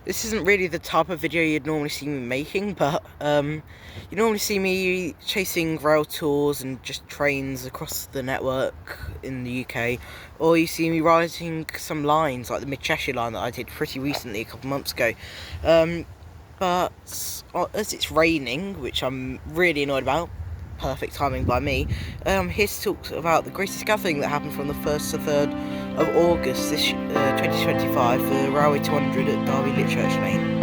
This isn't really the type of video you'd normally see me making, but you normally see me chasing rail tours and just trains across the network in the UK, or you see me riding some lines like the Mid-Cheshire line that I did pretty recently, a couple months ago. But as it's raining, which I'm really annoyed about, perfect timing by me, here to talk about the greatest gathering that happened from the 1st to 3rd of August this 2025 for Railway 200 at Derby Litchurch Lane.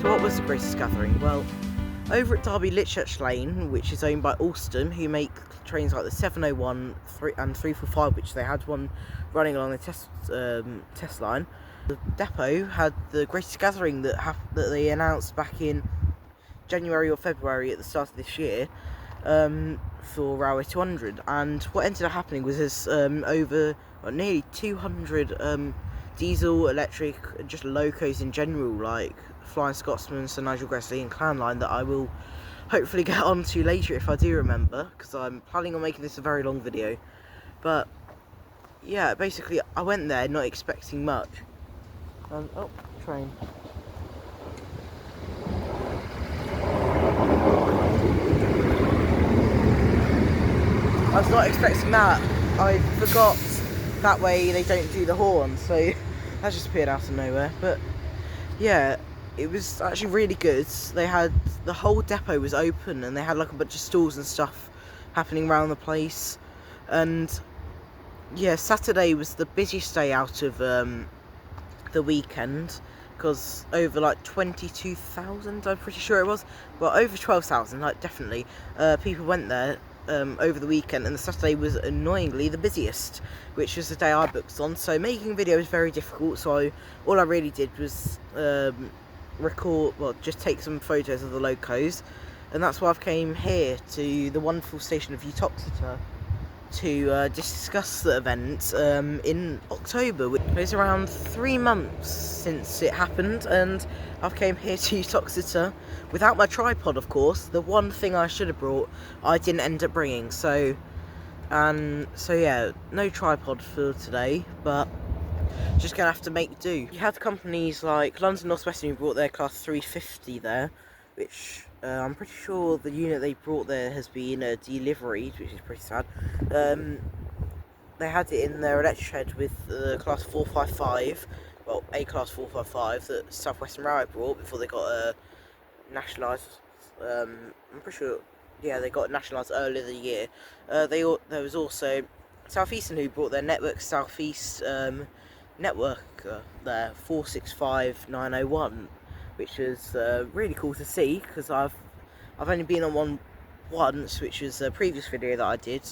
So what was the greatest gathering? Well, over at Derby Litchurch Lane, which is owned by Alstom, who make trains like the 701 and 345, which they had one running along the test line. The depot had the greatest gathering that they announced back in January or February at the start of this year for Railway 200, and what ended up happening was there's over nearly 200 diesel, electric, and just locos in general, like Flying Scotsman, Sir Nigel Gresley and Clan Line, that I will hopefully get onto later if I do remember, because I'm planning on making this a very long video. But yeah, basically I went there not expecting much. Oh, train. I was not expecting that. I forgot that way they don't do the horn, so that just appeared out of nowhere. But yeah, it was actually really good. They had, the whole depot was open and they had like a bunch of stalls and stuff happening around the place. And yeah, Saturday was the busiest day out of the weekend, because over like 22,000, I'm pretty sure it was, well over 12,000, like definitely, people went there over the weekend, and the Saturday was annoyingly the busiest, which was the day I booked on. So making a video was very difficult, so all I really did was just take some photos of the locos, and that's why I've came here to the wonderful station of Uttoxeter to discuss the event in October. It was around 3 months since it happened, and I've came here to Uttoxeter without my tripod, of course. The one thing I should have brought, I didn't end up bringing, so yeah, no tripod for today, but just gonna have to make do. You had companies like London North Western who brought their class 350 there, which I'm pretty sure the unit they brought there has been deliveried, which is pretty sad. They had it in their electric shed with class 455, well, a class 455 that South Western Railway brought before they got nationalised. I'm pretty sure, yeah, they got nationalised earlier the year. There was also South Eastern who brought their Network South East network there, 465901, which was really cool to see, because I've only been on one once, which was a previous video that I did,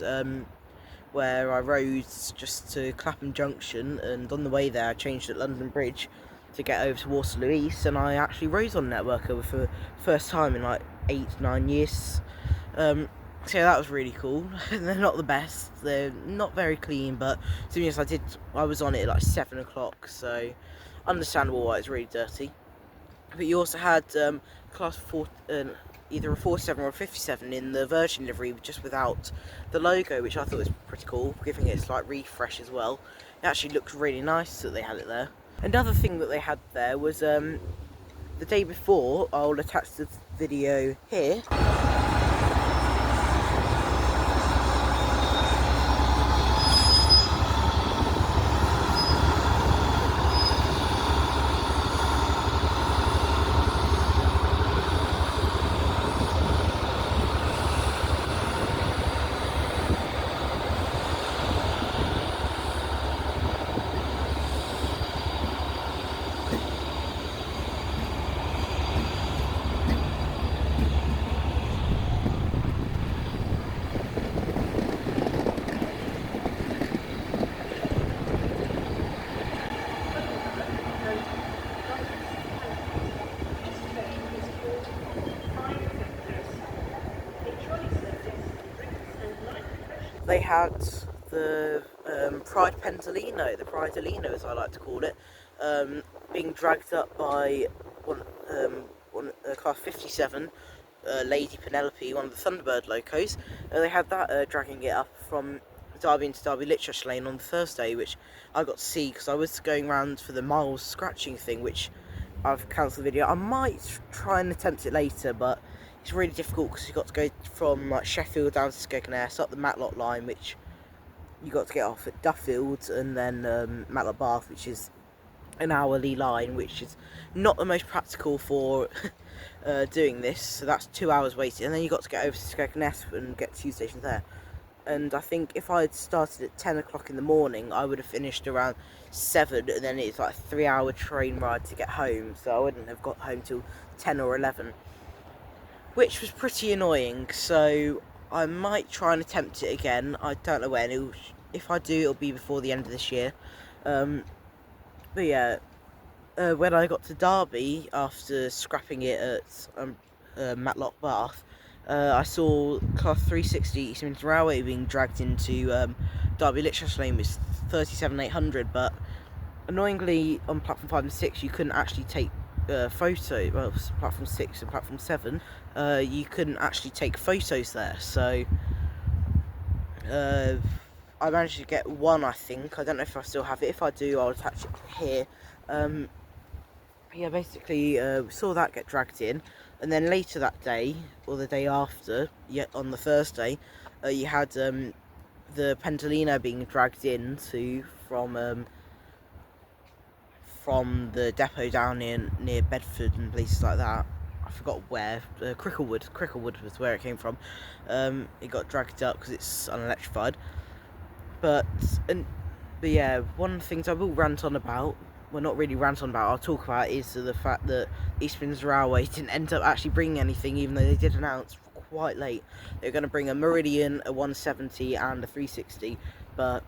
where I rode just to Clapham Junction, and on the way there I changed at London Bridge to get over to Waterloo East, and I actually rode on Networker for the first time in like 8-9 years. So that was really cool. They're not the best, they're not very clean, but to be honest, I was on it at like 7 o'clock, so understandable why it's really dirty. But you also had class 4, either a 47 or a 57 in the Virgin livery, just without the logo, which I thought was pretty cool, giving it a slight refresh as well. It actually looks really nice that they had it there. Another thing that they had there was the day before, I'll attach the video here. They had the Pride Pendolino, the Prideolino as I like to call it, being dragged up by class 57 Lady Penelope, one of the Thunderbird locos. They had that dragging it up from Derby into Derby Litchurch Lane on the Thursday, which I got to see because I was going around for the miles scratching thing, which I've cancelled the video. I might try and attempt it later, but it's really difficult because you've got to go from like Sheffield down to Skegness, up the Matlock line, which you got to get off at Duffield, and then Matlock Bath, which is an hourly line, which is not the most practical for doing this. So that's 2 hours waiting, and then you got to get over to Skegness and get 2 stations there. And I think if I had started at 10 o'clock in the morning, I would have finished around 7, and then it's like a 3-hour train ride to get home, so I wouldn't have got home till 10 or 11, which was pretty annoying. So I might try and attempt it again. I don't know when. If I do, it'll be before the end of this year. But yeah, when I got to Derby after scrapping it at Matlock Bath, I saw Class 360 East Midlands Railway being dragged into Derby Litchurch Lane with 37,800, but annoyingly on platform 5 and 6 you couldn't actually take photos. Well, platform 6 and platform 7 you couldn't actually take photos there, so I managed to get one, I think. I don't know if I still have it. If I do, I'll attach it here. Yeah, basically saw that get dragged in, and then later that day, or the day after, yet on the Thursday, you had the Pendolino being dragged in from the depot down near Bedford and places like that. I forgot where. Cricklewood was where it came from. It got dragged up because it's unelectrified. But yeah, one of the things I will rant on about, well, not really rant on about, I'll talk about, is the fact that East Midlands Railway didn't end up actually bringing anything, even though they did announce quite late they're going to bring a Meridian, a 170 and a 360, but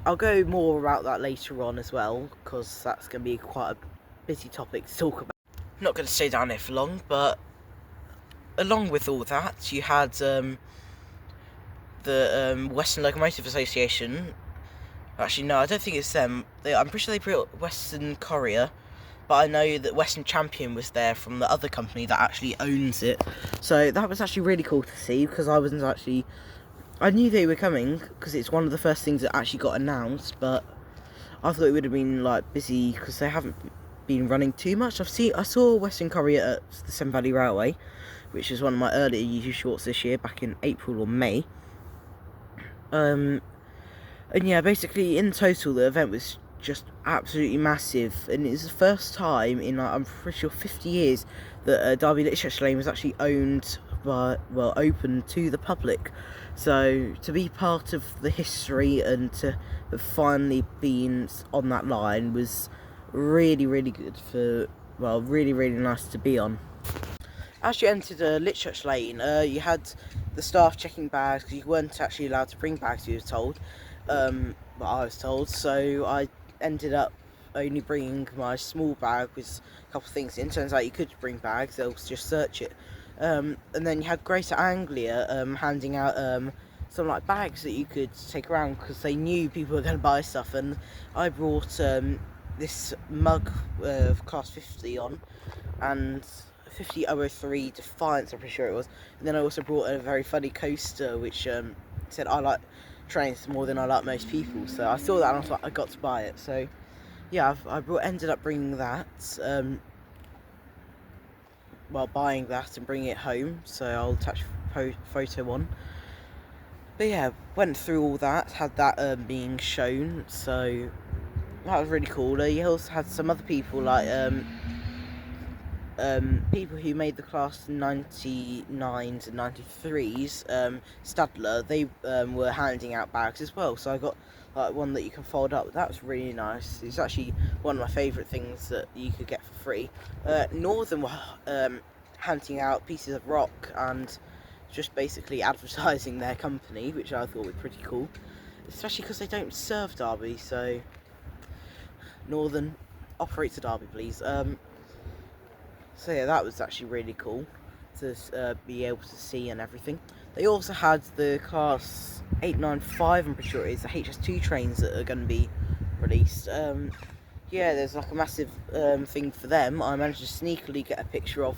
I'll go more about that later on as well, because that's going to be quite a busy topic to talk about. I'm not going to stay down here for long, but along with all that, you had the Western Locomotive Association. Actually, no, I don't think it's them. I'm pretty sure they brought Western Courier, but I know that Western Champion was there from the other company that actually owns it. So that was actually really cool to see, because I knew they were coming because it's one of the first things that actually got announced, but I thought it would have been like busy because they haven't been running too much. I saw Western Courier at the Severn Valley Railway, which was one of my earlier YouTube shorts this year, back in April or May. And yeah, basically in total the event was just absolutely massive, and it's the first time in I'm pretty sure 50 years that Derby Litchurch Lane was actually owned by, well, open to the public. So to be part of the history and to have finally been on that line was really, really good really, really nice to be on. As you entered Litchurch Lane, you had the staff checking bags, because you weren't actually allowed to bring bags, you were told. But I was told, so I ended up only bringing my small bag with a couple of things in. Turns out you could bring bags, they'll just search it. And then you had Greater Anglia handing out some like bags that you could take around, because they knew people were going to buy stuff. And I brought this mug of Class 50 on, and 50003 Defiance, I'm pretty sure it was. And then I also brought a very funny coaster which said I like trains more than I like most people. So I saw that and I was like, I got to buy it. So yeah, ended up bringing that, buying that and bringing it home. So I'll attach photo on. But yeah, went through all that, had that being shown. So that was really cool. You also had some other people like people who made the class 99s and 93s, Stadler, they were handing out bags as well. So I got like one that you can fold up. That was really nice. It's actually one of my favourite things that you could get for free. Northern were handing out pieces of rock and just basically advertising their company, which I thought was pretty cool, especially because they don't serve Derby. So Northern, operate to Derby, please. So yeah, that was actually really cool to be able to see and everything. They also had the class 895, I'm pretty sure it is, the HS2 trains that are going to be released. Yeah, there's like a massive thing for them. I managed to sneakily get a picture of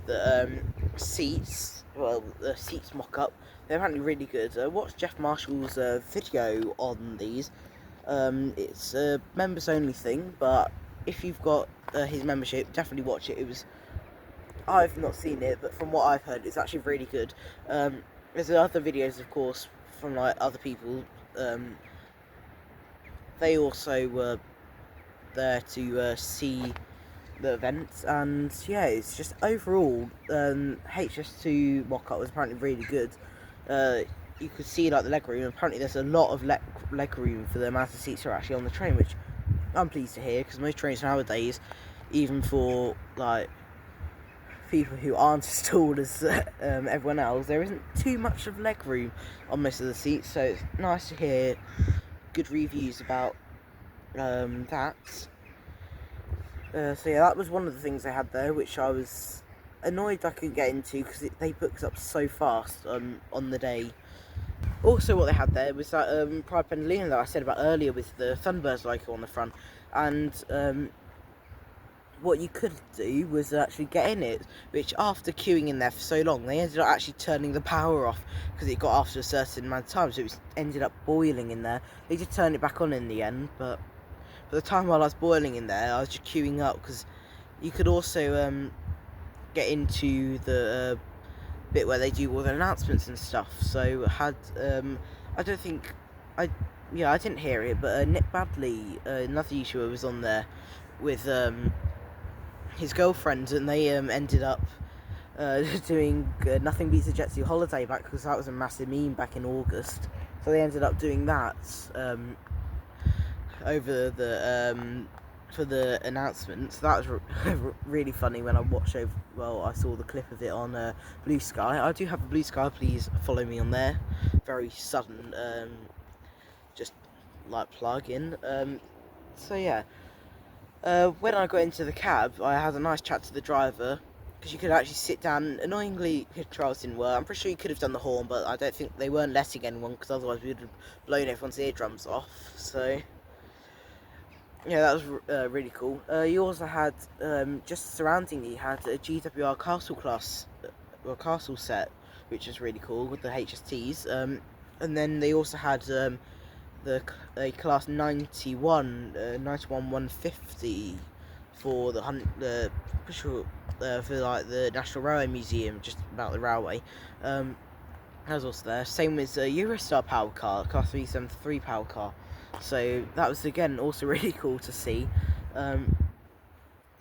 the seats, well, the seats mock-up, they're apparently really good. Watch Jeff Marshall's video on these. It's a members only thing, but if you've got his membership, definitely watch it. I've not seen it, but from what I've heard, it's actually really good. There's other videos, of course, from like other people. They also were there to see the events, and yeah, it's just overall HS2 mock-up was apparently really good. You could see like the leg room. Apparently there's a lot of leg room for the amount of seats that are actually on the train, which I'm pleased to hear, because most trains nowadays, even for like people who aren't as tall as everyone else, there isn't too much of leg room on most of the seats, so it's nice to hear good reviews about that. So yeah, that was one of the things they had there, which I was annoyed I couldn't get into because they booked up so fast on the day. Also, what they had there was that Pride Pendolino that I said about earlier with the Thunderbirds logo on the front, and what you could do was actually get in it, which after queuing in there for so long, they ended up actually turning the power off because it got after a certain amount of time, so it ended up boiling in there. They did turn it back on in the end, but for the time while I was boiling in there, I was just queuing up, because you could also get into the bit where they do all the announcements and stuff. So had I don't think I didn't hear it, but Nick Badley, another YouTuber, was on there with his girlfriend, and they ended up doing Nothing Beats a Jet Set Holiday back, because that was a massive meme back in August. So they ended up doing that over the for the announcements. That was really funny when I watched over. Well, I saw the clip of it on Blue Sky. I do have a Blue Sky. Please follow me on there. Very sudden, just like plug in. So yeah. When I got into the cab, I had a nice chat to the driver, because you could actually sit down. Annoyingly, controls didn't work. I'm pretty sure you could have done the horn, but I don't think they weren't letting anyone, because otherwise we would have blown everyone's eardrums off. So yeah, that was really cool. You also had, just surrounding you, had a GWR Castle class, or Castle set, which is really cool, with the HSTs. And then they also had a class 91, 150 for the for like the National Railway Museum, just about the railway. That was also there. Same with Eurostar power car, class 373 power car. So that was again also really cool to see.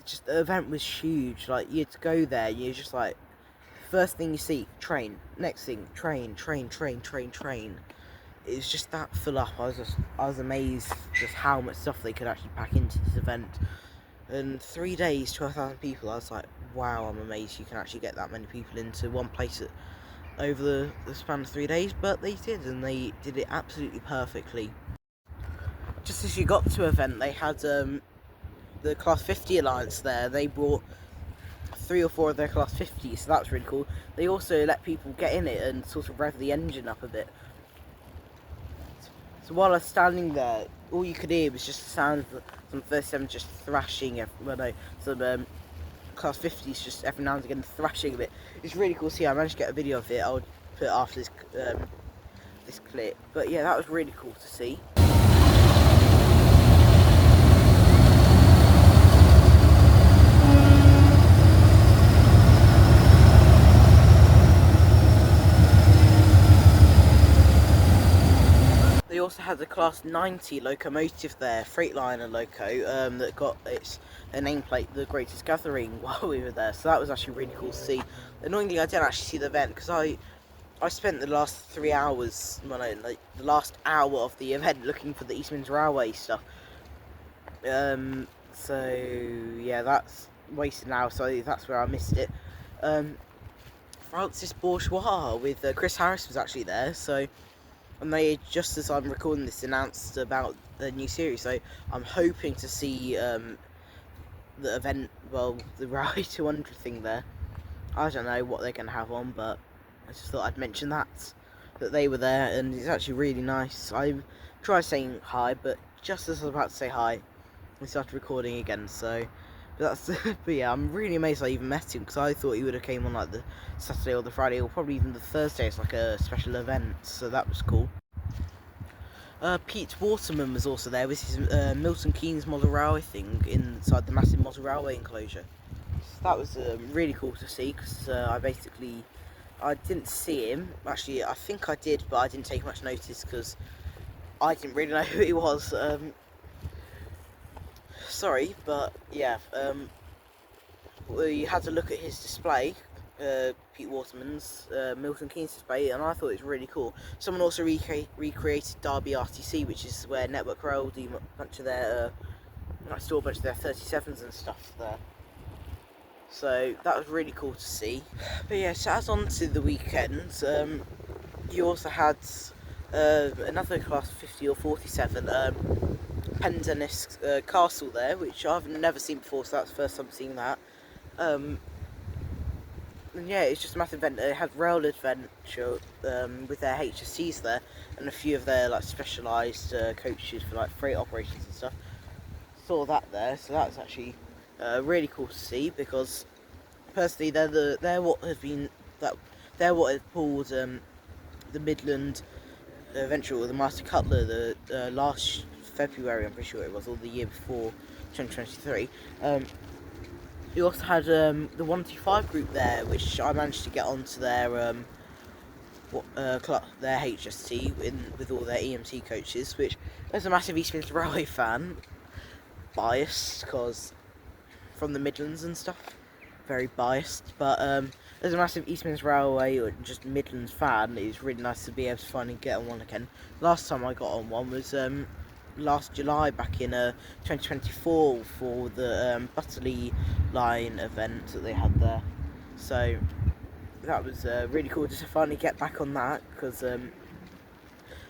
Just the event was huge. Like, you'd go there, you're just like, first thing you see, train. Next thing, train. It was just that full up. I was amazed just how much stuff they could actually pack into this event. And 3 days, 12,000 people. I was like, wow, I'm amazed you can actually get that many people into one place over the span of 3 days. But they did, and they did it absolutely perfectly. Just as you got to event, they had the Class 50 Alliance there. They brought 3 or 4 of their Class 50s, so that was really cool. They also let people get in it and sort of rev the engine up a bit. So while I was standing there, all you could hear was just the sound of some 37 just thrashing, some Class 50s just every now and again thrashing a bit. It's really cool to see. I managed to get a video of it. I'll put it after this clip. But yeah, that was really cool to see. They also had the Class 90 locomotive there, Freightliner loco, that got a nameplate, The Greatest Gathering, while we were there. So that was actually really cool to see. Annoyingly, I didn't actually see the event, because I spent the last 3 hours, the last hour of the event looking for the East Midlands Railway stuff. So yeah, that's wasted now, so that's where I missed it. Francis Bourgeois with Chris Harris was actually there, so... And they, just as I'm recording this, announced about the new series, so I'm hoping to see the event, well, the Railway 200 thing there. I don't know what they're going to have on, but I just thought I'd mention that they were there, and it's actually really nice. I tried saying hi, but just as I was about to say hi, we started recording again, so... But that's but yeah, I'm really amazed I even met him, because I thought he would have came on like the Saturday or the Friday or probably even the Thursday as like a special event. So that was cool. Pete Waterman was also there with his Milton Keynes model railway thing inside the massive model railway enclosure. So that was really cool to see, because I didn't see him. Actually, I think I did, but I didn't take much notice because I didn't really know who he was. Sorry, but yeah, we had to look at his display, Pete Waterman's Milton Keynes display, and I thought it was really cool. Someone also recreated Derby RTC, which is where Network Rail do a bunch of their, store a bunch of their 37s and stuff there. So that was really cool to see. But yeah, so as on to the weekend, you also had another class 50 or 47 Pendennis Castle there, which I've never seen before, so that's the first time seeing that. And yeah, it's just a massive event. They had Rail Adventure with their HSCs there, and a few of their like specialised coaches for like freight operations and stuff. Saw that there, so that's actually really cool to see, because personally they're what have pulled the Midland Adventure, or the Master Cutler, the last February, I'm pretty sure it was, or the year before, 2023. We also had the 125 group there, which I managed to get onto their HST with all their EMT coaches, which, as a massive East Midlands Railway fan, biased, because from the Midlands and stuff, very biased, but as a massive East Midlands Railway or just Midlands fan, it's really nice to be able to finally get on one again. Last time I got on one was last July, back in 2024, for the Butterley line event that they had there. So that was really cool just to finally get back on that, because I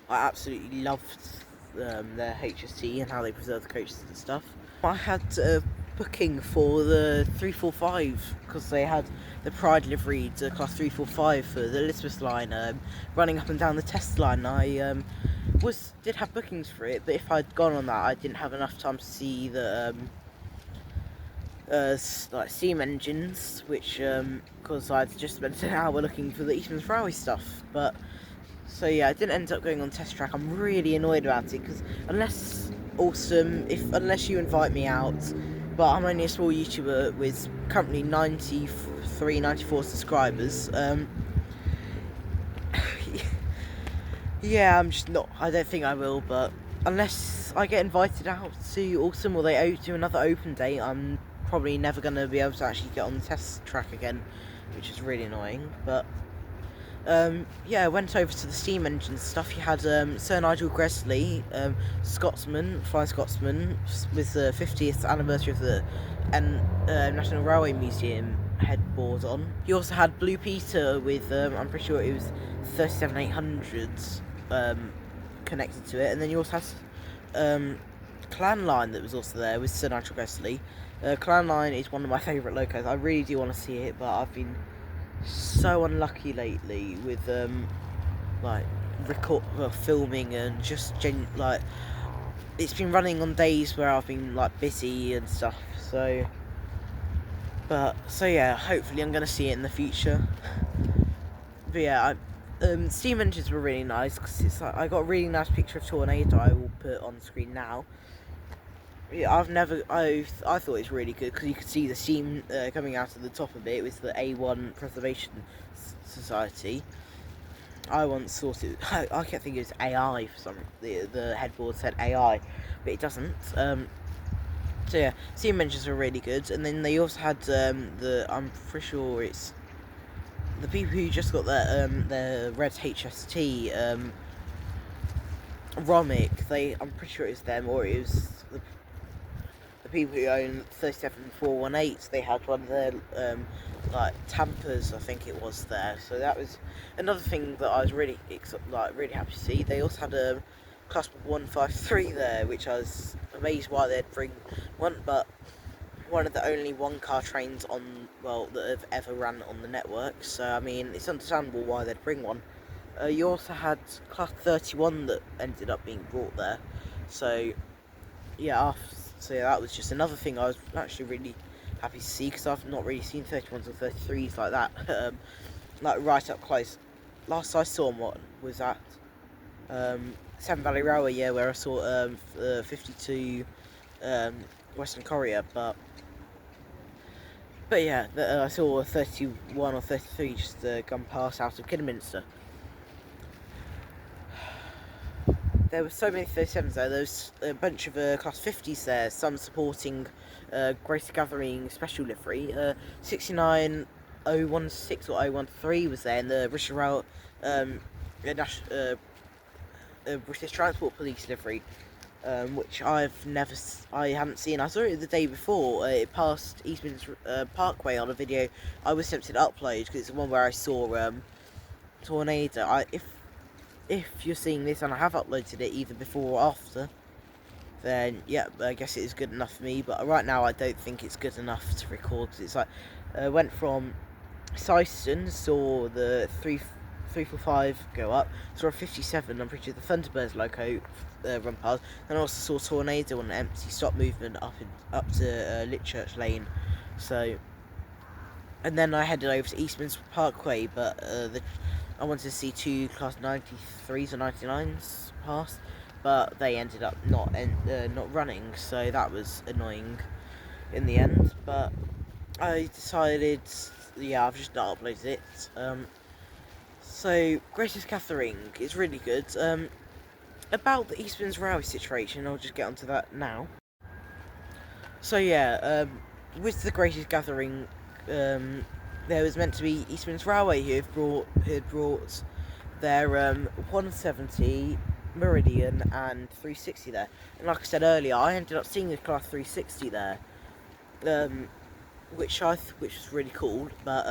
absolutely loved their HST and how they preserve the coaches and stuff. I had booking for the 345, because they had the Pride livery to class 345 for the Elizabeth line running up and down the test line. I did have bookings for it, but if I'd gone on that, I didn't have enough time to see the like steam engines, which because I'd just spent an hour looking for the East Midlands Railway stuff. But so yeah, I didn't end up going on test track. I'm really annoyed about it, because unless you invite me out, but I'm only a small YouTuber with currently 94 subscribers. Yeah, I'm just not. I don't think I will, but unless I get invited out to Autumn, or they do another open date, I'm probably never going to be able to actually get on the test track again, which is really annoying. But yeah, I went over to the steam engine stuff. You had Sir Nigel Gresley, Flying Scotsman, with the 50th anniversary of the National Railway Museum headboard on. You also had Blue Peter with, I'm pretty sure it was 37-800s connected to it, and then you also had Clan Line that was also there with Sir Nigel Gresley. Clan Line is one of my favourite locos. I really do want to see it, but I've been so unlucky lately with filming, and just it's been running on days where I've been like busy and stuff. So yeah, hopefully I'm gonna see it in the future. But yeah, steam engines were really nice, because it's like I got a really nice picture of Tornado I will put on screen now. Yeah, I thought it was really good, because you could see the steam coming out of the top of it with the A1 Preservation Society. I once thought I kept thinking it was AI for some reason. The headboard said AI, but it doesn't. So yeah, steam engines were really good, and then they also had I'm pretty sure it's the people who just got their red HST Romic. I'm pretty sure it was them, or it was the people who own 37418. They had one of their like Tampers, I think it was there. So that was another thing that I was really happy to see. They also had a class 153 there, which I was amazed why they'd bring one, but one of the only one-car trains that have ever ran on the network. So I mean, it's understandable why they'd bring one. You also had class 31 that ended up being brought there. So yeah, that was just another thing I was actually really happy to see, because I've not really seen 31s or 33s like that, like right up close. Last I saw one was at Severn Valley Railway, yeah, where I saw 52 Western Courier, but yeah, I saw 31 or 33 just gone past out of Kidderminster. There were so many 37s there. There was a bunch of class 50s there, some supporting Greater Gathering special livery. 69016 or 013 was there in the British Transport Police livery, which I hadn't seen. I saw it the day before. It passed Eastman's Parkway on a video I was tempted to upload, because it's the one where I saw Tornado. If you're seeing this and I have uploaded it either before or after, then yeah, I guess it is good enough for me. But right now I don't think it's good enough to record. It's like went from Syston, saw the 345 go up, saw a 57, I'm pretty sure the Thunderbirds loco run past, and I also saw Tornado on an empty stop movement up to Litchurch Lane. So, and then I headed over to Eastman's Parkway, but I wanted to see two class 93s or 99s pass, but they ended up not running, so that was annoying in the end. But I decided, yeah, I've just not uploaded it. So Greatest Gathering is really good. About the Eastman's Railway situation, I'll just get onto that now. So yeah, with the Greatest Gathering, there was meant to be Eastman's Railway who had brought their 170, Meridian and 360 there. And like I said earlier, I ended up seeing the class 360 there, which was really cool. But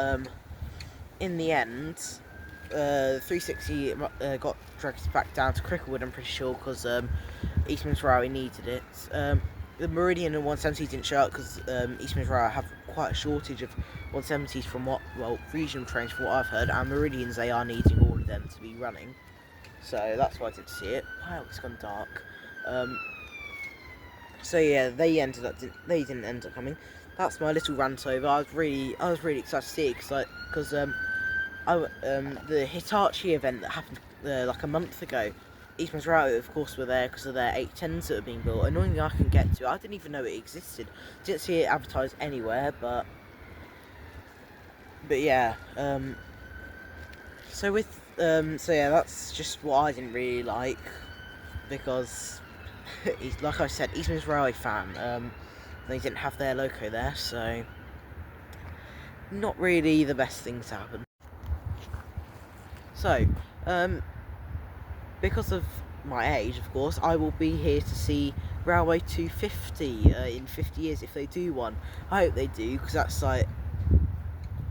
in the end, 360 got dragged back down to Cricklewood, I'm pretty sure, because Eastman's Railway needed it. The Meridian and 170 didn't show up because Eastman's Railway have quite a shortage of 170s regional trains from what I've heard, and Meridians, they are needing all of them to be running. So that's why I didn't see it. Wow, it's gone dark. So yeah, they didn't end up coming. That's my little rant over. I was really excited to see it because the Hitachi event that happened like a month ago, Eastman's Railway, of course, were there because of their 810s that are being built. Annoyingly, I can get to. I didn't even know it existed. Didn't see it advertised anywhere, but yeah. So yeah, that's just what I didn't really like, because like I said, Eastman's Railway fan. They didn't have their loco there, so not really the best things to happen. So, because of my age, of course, I will be here to see Railway 250 in 50 years if they do one. I hope they do, because that's like,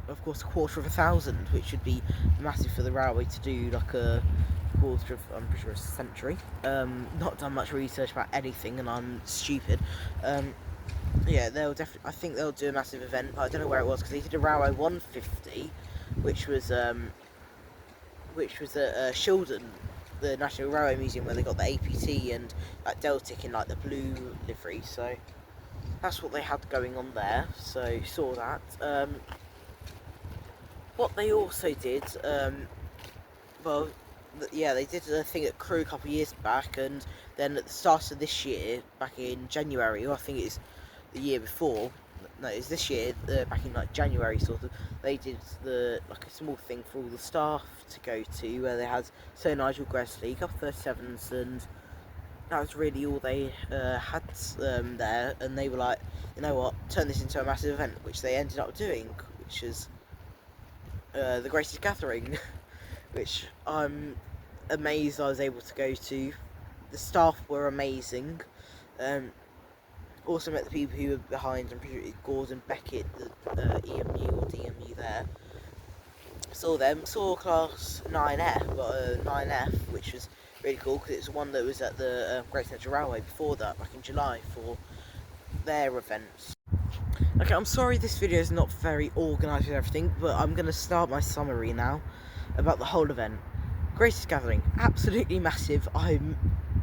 of course, 250,000, which would be massive for the railway to do like a quarter of, I'm pretty sure, a century. Not done much research about anything, and I'm stupid. Yeah, I think they'll do a massive event, but I don't know where it was, because they did a Railway 150, which was at Shildon, the National Railway Museum, where they got the APT and like Deltic in like the blue livery. So that's what they had going on there. So saw that. What they also did, yeah, they did a thing at Crewe a couple of years back, and then at the start of this year, back in January, or I think it's the year before, no, it's this year, back in like January sort of, they did like a small thing for all the staff to go to, where they had Sir Nigel Gresley, a couple of 37s, and that was really all they had there. And they were like, you know what, turn this into a massive event, which they ended up doing, which is the Greatest Gathering, which I'm amazed I was able to go to. The staff were amazing. Also met the people who were behind, I'm pretty sure Gordon Beckett, the EMU or DMU there. Saw them, saw class 9F, which was really cool, because it's one that was at the Great Central Railway before that, back in July, for their events. Okay, I'm sorry this video is not very organised with everything, but I'm going to start my summary now about the whole event. Greatest Gathering, absolutely massive. I'm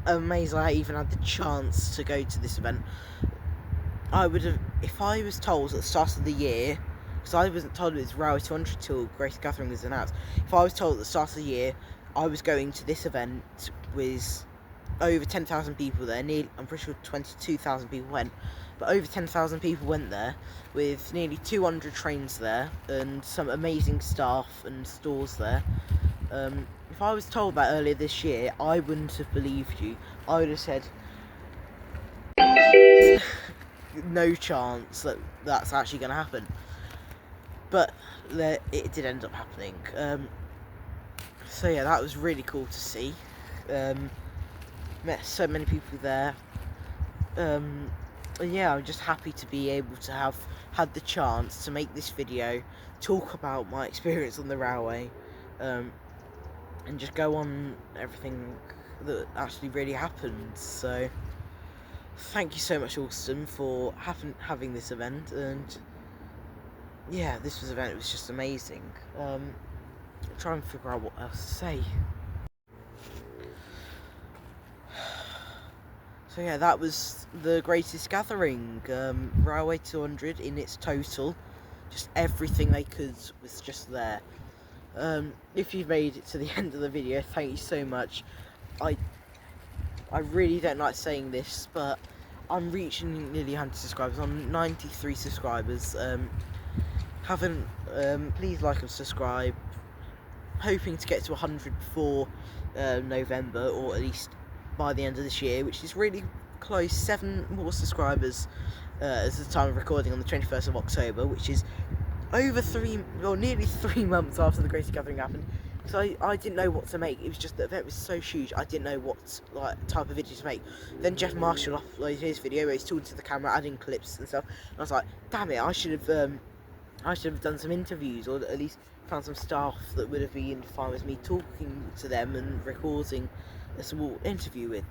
amazed I even had the chance to go to this event. I would have, if I was told at the start of the year, because I wasn't told it was Railway 200 till Great Gathering was announced. If I was told at the start of the year I was going to this event with over 10,000 people there, nearly, I'm pretty sure 22,000 people went, but over 10,000 people went there, with nearly 200 trains there, and some amazing staff and stores there. If I was told that earlier this year, I wouldn't have believed you. I would have said, no chance that that's actually going to happen. But it did end up happening. So yeah, that was really cool to see. Met so many people there. And yeah, I'm just happy to be able to have had the chance to make this video, talk about my experience on the railway, and just go on everything that actually really happened. So thank you so much, Alston, for having this event. And yeah, this event, it was just amazing. I'm trying to figure out what else to say. So yeah, that was the greatest gathering, Railway 200 in its total. Just everything they could was just there. If you've made it to the end of the video, thank you so much. I really don't like saying this, but I'm reaching nearly 100 subscribers. I'm 93 subscribers. Please like and subscribe. Hoping to get to 100 before November, or at least by the end of this year, which is really close. 7 more subscribers as the time of recording on the 21st of October, which is over nearly 3 months after the Greatest Gathering happened. So I didn't know what to make. It was just, the event was so huge, I didn't know what type of video to make. Then Jeff Marshall uploaded his video where he's talking to the camera, adding clips and stuff, and I was like, damn it, I should have done some interviews, or at least found some staff that would have been fine with me talking to them and recording a small interview with.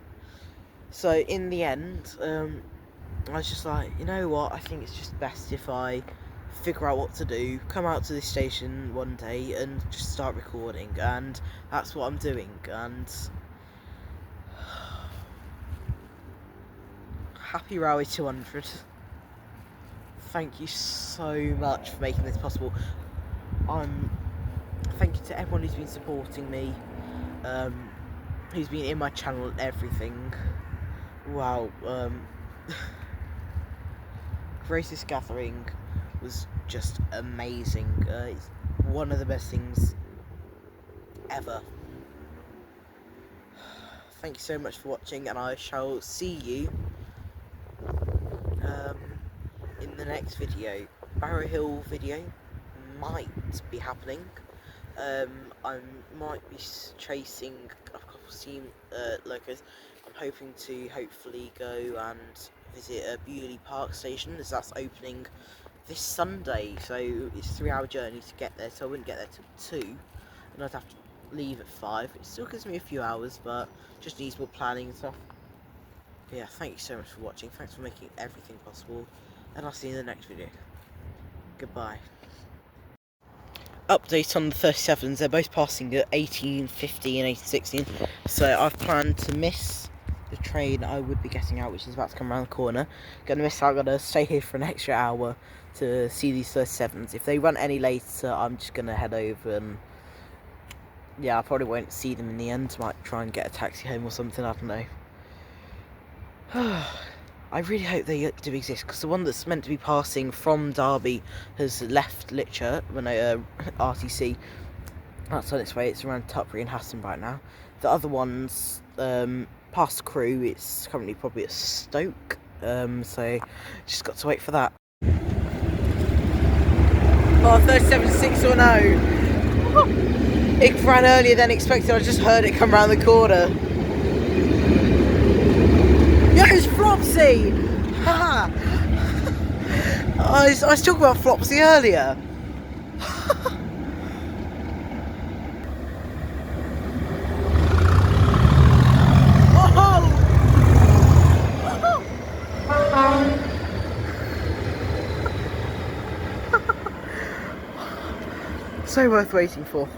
So in the end, I was just like, you know what, I think it's just best if I figure out what to do, come out to this station one day and just start recording, and that's what I'm doing. And happy Railway 200. Thank you so much for making this possible. Thank you to everyone who's been supporting me, who's been in my channel and everything. Wow, Greatest Gathering was just amazing. It's one of the best things ever. Thank you so much for watching, and I shall see you in the next video. Barrow Hill video might be happening. I might be chasing a couple of team locos. I'm hoping to hopefully go and visit Bewley Park station, as that's opening this Sunday. So it's a 3-hour journey to get there, so I wouldn't get there till 2, and I'd have to leave at 5. It still gives me a few hours, but just needs more planning and stuff. But yeah, thank you so much for watching. Thanks for making everything possible, and I'll see you in the next video. Goodbye. Update on the 37s, they're both passing at 18:50 and 18:16, so I've planned to miss the train I would be getting out, which is about to come around the corner. Gonna miss out, gonna stay here for an extra hour to see these 37s. If they run any later, I'm just gonna head over, and yeah, I probably won't see them in the end. Might try and get a taxi home or something, I don't know. I really hope they do exist, because the one that's meant to be passing from Derby has left Litchurch, RTC. That's on its way. It's around Tutbury and Hatton right now. The other one's past Crewe. It's currently probably at Stoke, so just got to wait for that. Oh, 37.610. It ran earlier than expected. I just heard it come round the corner. Yeah, it's Flopsy! Haha! I was talking about Flopsy earlier. So worth waiting for.